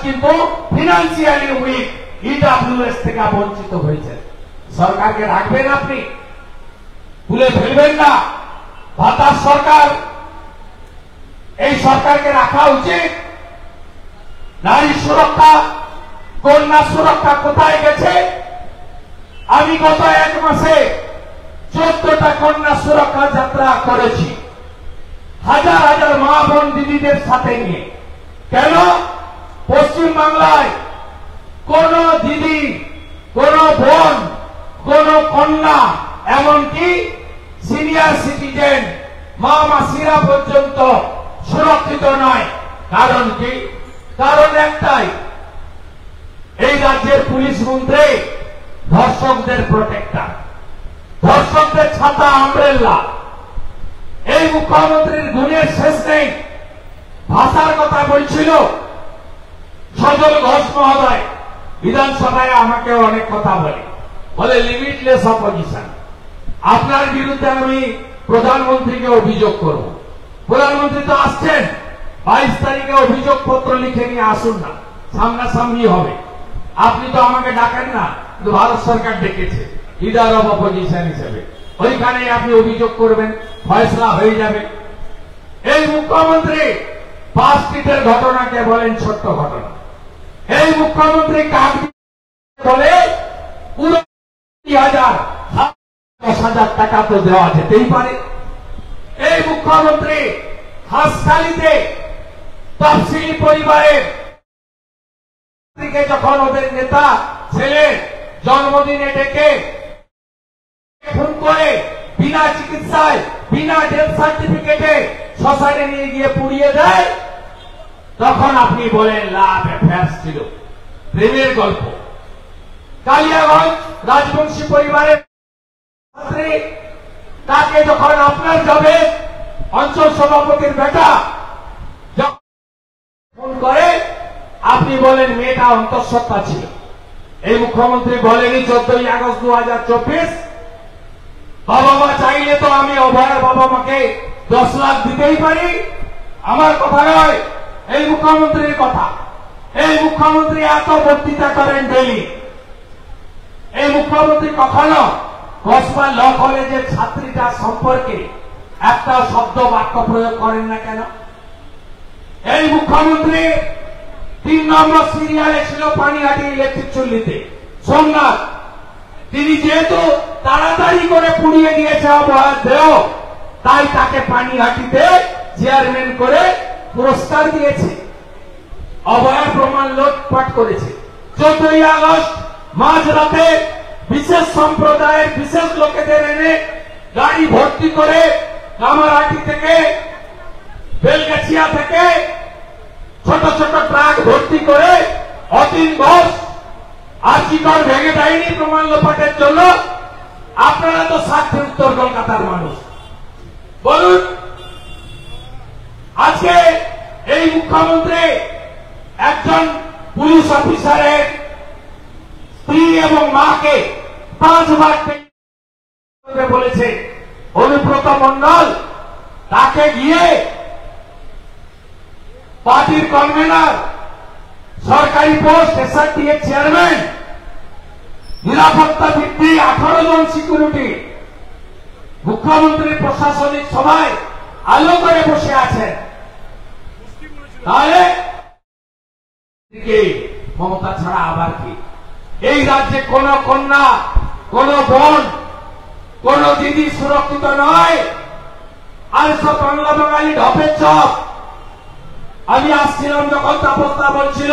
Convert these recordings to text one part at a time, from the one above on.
কিন্তু financially week, EWS থেকে বঞ্চিত হয়েছে। সরকারকে রাখবেন আপনি, ভুলে ফেলবেন না। ভাতার সরকার, এই সরকারকে রাখা উচিত। নারী সুরক্ষা, কন্যা সুরক্ষা কোথায় গেছে? আমি গত 1 মাসে 14টা কন্যা সুরক্ষা যাত্রা করেছি, হাজার হাজার মা বোন দিদিদের সাথে নিয়ে। কেন? পশ্চিম বাংলায় কোন দিদি, কোন বোন, কোন কন্যা, এমনকি সিনিয়র সিটিজেন মা মাসিরা পর্যন্ত সুরক্ষিত নয়। কারণ কি? কারণ একটাই, এই রাজ্যের পুলিশ মন্ত্রী ধর্ষকদের প্রোটেক্টর, ধর্ষকদের ছাতা আমব্রেলা। এই মুখ্যমন্ত্রীর গুণের শেষ নেই। ভাষার কথা বলছিল সজল ঘোষ মহোদয়, বিধানসভায় আমাকে অনেক কথা বলে লিমিটলেস অপোজিশন। আপনার বিরুদ্ধে আমি প্রধানমন্ত্রীকে অভিযোগ করব। প্রধানমন্ত্রী তো আসছেন, 22 তারিখে অভিযোগ পত্র লিখে নিয়ে আসুন না, সামনাসামনি হবে। আপনি তো আমাকে ডাকেন না, কিন্তু ভারত সরকার ডেকেছে লিডার অব অপোজিশন হিসেবে। ওইখানে আপনি অভিযোগ করবেন, ফয়সলা হয়ে যাবে। এই মুখ্যমন্ত্রী পার্ক স্ট্রিটের ঘটনাকে বলেন ছোট্ট ঘটনা। এই মুখ্যমন্ত্রী বলে পুরো 10,000 টাকা তো দেওয়া যেতেই পারে। এই মুখ্যমন্ত্রী হাসখালিতে তফসিলি পরিবারের যখন ওদের নেতা ছেলের জন্মদিনে ডেকে ফোন করে বিনা চিকিৎসায়, বিনা ডেথ সার্টিফিকেটে শ্মশানে নিয়ে গিয়ে পুড়িয়ে দেয়, তখন আপনি বলেন লাভ অ্যাফেয়ার্স ছিল, প্রেমের গল্প। কালিয়াগঞ্জ রাজবংশী পরিবারের তাকে যখন আপনার যাবে অঞ্চল সভাপতির বেটা ফোন করে, আপনি বলেন মেয়েটা অন্তঃসত্ত্বা ছিল। এই মুখ্যমন্ত্রী বলেনি 14ই আগস্ট 2024 বাবা মা চাইলে তো আমি অভয়ের বাবা মাকে 10 লাখ দিতেই পারি। আমার কথা নয়, এই মুখ্যমন্ত্রীর কথা। এই মুখ্যমন্ত্রী এত বক্তৃতা করেন ডেলি। এই মুখ্যমন্ত্রী কখনো কসবা ল কলেজের ছাত্রীটা সম্পর্কে একটা শব্দ বাক্য প্রয়োগ করেন না কেন? এই মুখ্যমন্ত্রী 3 নম্বর সিরিয়ালে ছিল পানিহাটি ইলেকট্রিক চুল্লিতে সোমনাথ। তিনি যেহেতু তাড়াতাড়ি করে পুড়িয়ে দিয়েছে অভয়ার দেহ, তাই তাকে পানিহাটিতে চেয়ারম্যান করে পুরস্কার দিয়েছে। অভয়ার প্রমাণ লোটপাট করেছে। 14ই আগস্ট মাঝরাতে বিশেষ সম্প্রদায়ের বিশেষ লোকেদের এনে গাড়ি ভর্তি করে কামারহাটি থেকে, বেলগাছিয়া থেকে ছোট ছোট ট্রাক ভর্তি করে অতীন ঘোষ আর্জিকর ভেঙে দেয়নি প্রমাণ লোপাটের জন্য। আপনারা তো সাক্ষী উত্তর কলকাতার মানুষ, বলুন আজকে এই মুখ্যমন্ত্রী একজন পুলিশ অফিসারের স্ত্রী এবং মাকে 5 বার বলেছে। অনুব্রত মন্ডল তাকে গিয়ে পার্টির কনভেনার, সরকারি পোস্ট, এসআরটিএ চেয়ারম্যান, নিরাপত্তা বৃদ্ধি, 18 জন সিকিউরিটি, মুখ্যমন্ত্রীর প্রশাসনিক সভায় আলো করে বসে আছেন। তাহলে মমতা ছাড়া আবার কি? এই রাজ্যে কোন কন্যা, কোন বোন, কোন দিদি সুরক্ষিত নয়। আর সব বাংলা বাঙালি ঢপের চপ। আমি আসছিলাম যখন তাপসদা বলছিল,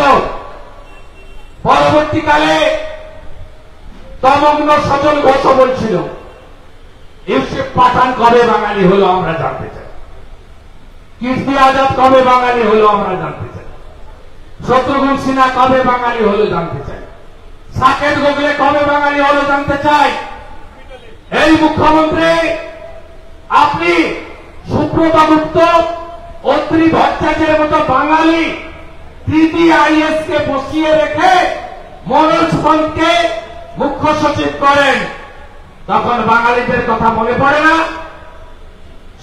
পরবর্তীকালে তমগ্ন সজল ঘোষ বলছিল ইউসুফ পাঠান কবে বাঙালি হলো আমরা জানতে চাই, কীর্তি আজাদ কবে বাঙালি হলো আমরা জানতে চাই, শত্রুঘ্ন সিনহা কবে বাঙালি হলো জানতে চাই, সাকেত গোখলে কবে বাঙালি হলো জানতে চাই। এই মুখ্যমন্ত্রী আপনি সুব্রত গুপ্ত, অত্রি ভট্টাচার্যের মতো বাঙালি তৃতীয় আইএস কে বসিয়ে রেখে মনোজ পন্তকে মুখ্য সচিব করেন, তখন বাঙালিদের কথা মনে পড়ে না?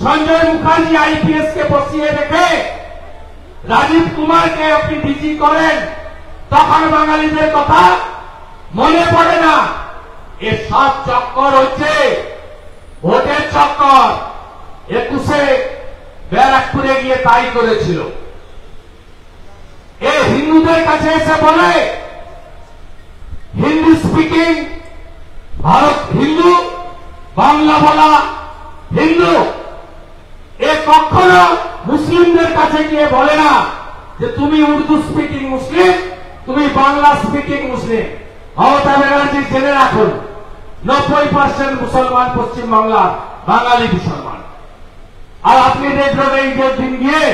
সঞ্জয় মুখার্জি আইপিএস কে বসিয়ে রেখে রাজীব কুমারকে আপনি ডিজি করেন, তখন বাঙালিদের কথা মনে পড়ে না। এর সব চক্কর হচ্ছে ভোটের চক্কর। 21-এ ব্যারাকপুরে গিয়ে তাই করেছিল। এ হিন্দুদের কাছে এসে বলে হিন্দি স্পিকিং ভারত হিন্দু, বাংলা বলা হিন্দু। এ কখনো মুসলিমদের কাছে গিয়ে বলে না যে তুমি উর্দু স্পিকিং মুসলিম, তুমি বাংলা স্পিকিং মুসলিম। মমতা ব্যানার্জি জেনে রাখুন 90% মুসলমান পশ্চিমবাংলার বাঙালি মুসলমান। আর আপনি দেখবেন এই যে দিন গিয়ে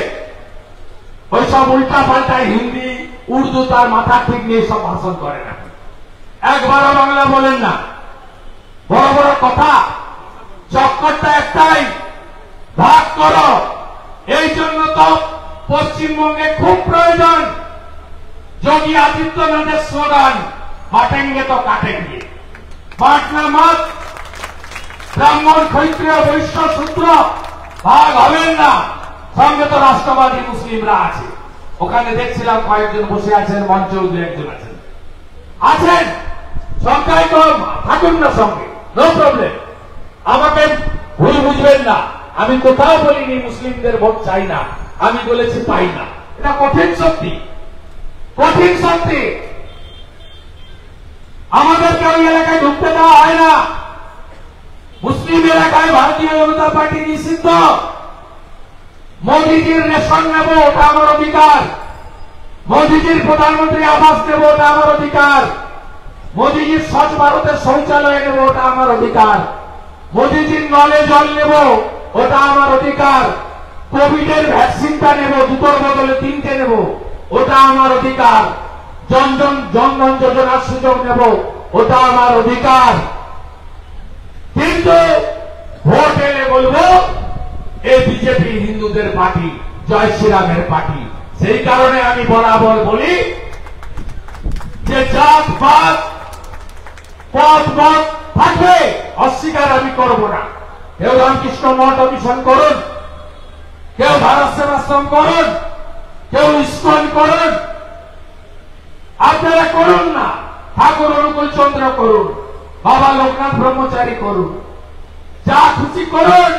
ওইসব উল্টা পাল্টা হিন্দি উর্দু তার মাথা ঠিক নিয়ে সব ভাষণ করেন। এখন একবারও বাংলা বলেন না, বড় বড় কথা। চক্করটা একটাই, ভাগ করো। এই জন্য তো পশ্চিমবঙ্গে খুব প্রয়োজন যোগী আদিত্যনাথের স্লোগান বাটেঙ্গে তো কাটেঙ্গে। বাটনা মত, ব্রাহ্মণ ক্ষত্রিয় বৈশ্য শূদ্র ভাগ হবেন না। সঙ্গে তো রাষ্ট্রবাদী মুসলিমরা আছে। ওখানে দেখছিলাম কয়েকজন বসে আছেন, মঞ্চেও দু একজন আছেন। সংখ্যায় কম, থাকুন না সঙ্গে, নো প্রবলেম। আমাকে ভুল বুঝবেন না, আমি কোথাও বলিনি মুসলিমদের ভোট চাই না, আমি বলেছি পাই না। এটা কঠিন সত্যি, কঠিন সত্যি। আমাদেরকে ওই এলাকায় ঢুকতে দেওয়া হয় না। মুসলিম এলাকায় ভারতীয় জনতা পার্টি নিষিদ্ধ। মোদীজির রেশন নেব, ওটা আমার অধিকার। মোদীজির প্রধানমন্ত্রী আবাস নেব, ওটা আমার অধিকার। মোদীজির স্বচ্ছ ভারতের শৌচালয় নেব, ওটা আমার অধিকার। মোদীজির নলে জল নেব, ওটা আমার অধিকার। কোভিডের ভ্যাকসিনটা নেব, দুটোর বদলে 3টে নেব, ওটা আমার অধিকার। জনধন যোজনার সুযোগ নেব, ওটা আমার অধিকার। কিন্তু ভোট এলে বলবো এই বিজেপি হিন্দুদের পার্টি, জয় শ্রীরামের পার্টি। সেই কারণে আমি বরাবর বলি যে জাত পাত পথ মত থাকবে, অস্বীকার আমি করব না। কেউ রামকৃষ্ণ মঠ মিশন করুন, কেউ ভারত সেবাশ্রম করুন, কেউ ইস্কন করুন, আপনারা করুন না। ঠাকুর অনুকূল চন্দ্র করুন, বাবা লোকনাথ ব্রহ্মচারী করুন, যা খুশি করুন।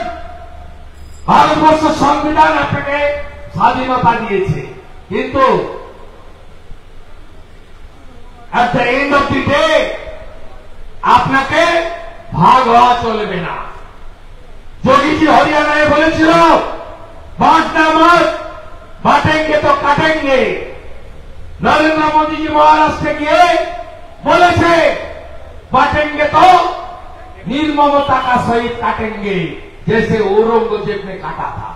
ভারতবর্ষের সংবিধান আপনাকে স্বাধীনতা দিয়েছে, কিন্তু at the end of the day আপনাকে ভাগ হওয়া চলবে না। যোগীজি হরিয়ানায় বলেছিল বাঁটনা মত, বাটেঙ্গে তো কাটেঙ্গে। নরেন্দ্র মোদীজি মহারাষ্ট্রে গিয়ে বলেছে बांटेंगे तो निर्ममता का सहित काटेंगे, जैसे औरंगजेब ने काटा था।